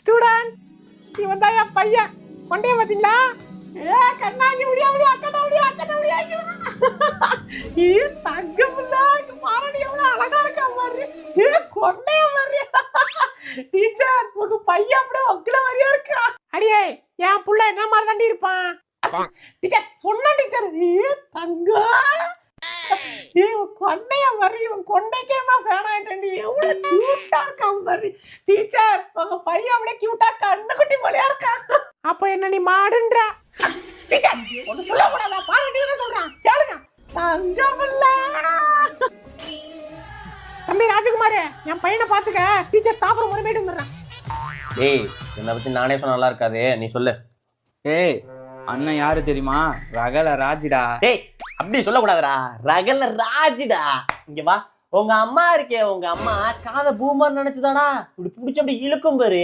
Student, இவன் தான் என் பையன். கொண்டைய பாத்தீங்களா? ஏ கண்ணாடி முடியாது, அக்கட முடியாது. ஏ தங்க புள்ள, பாரடி எவ்வளவு அழகா இருக்கா பாரு. ஏ கொண்டைய பாரு. டீச்சர், உங்க பையன் அப்படியே ஒக்கல மாதிரியா இருக்கா. அடியே, என் புள்ள என்ன மாதிரி தாண்டி இருப்பான். டீச்சர் சொன்ன டீச்சர். ஏ தங்க, கொண்டைய மாதிரி, இவன் கொண்டைக்கே நான் ஃபேன் ஆயிட்டேன்டி. எவ்வளவு கியூட்டா இருக்கான் பாரு. டீச்சர், உங்க பையன் அப்படியே கியூட்டா கண்ணு குட்டி போலியா இருக்கான். அப்ப என்ன நீ மாடுன்ற? டீச்சர் ஒன்னு சொல்ல கூடாதா? பாரு நீ என்ன சொல்றான் கேளுங்க. தங்கமுல்ல தம்பி ராஜகுமாரே, என் பையனை பாத்துக்க. டீச்சர் ஸ்டாஃப் ரூம் போயிட்டு வந்துடுறேன். ஏய், என்னை பத்தி நானே சொன்ன நல்லா இருக்காது, நீ சொல்லு. ஏய், அண்ணன் யாரு தெரியுமா? ரகல ராஜிடா. டேய், அப்படி சொல்லக்கூடாதுடா, ரகல ராஜிடா. இங்க வா. உங்க அம்மா இருக்கே, உங்க அம்மா காதை பூமர் நினைச்சுதாடா இப்படி பிடிச்சி அப்படி இழுக்கும் பாரு.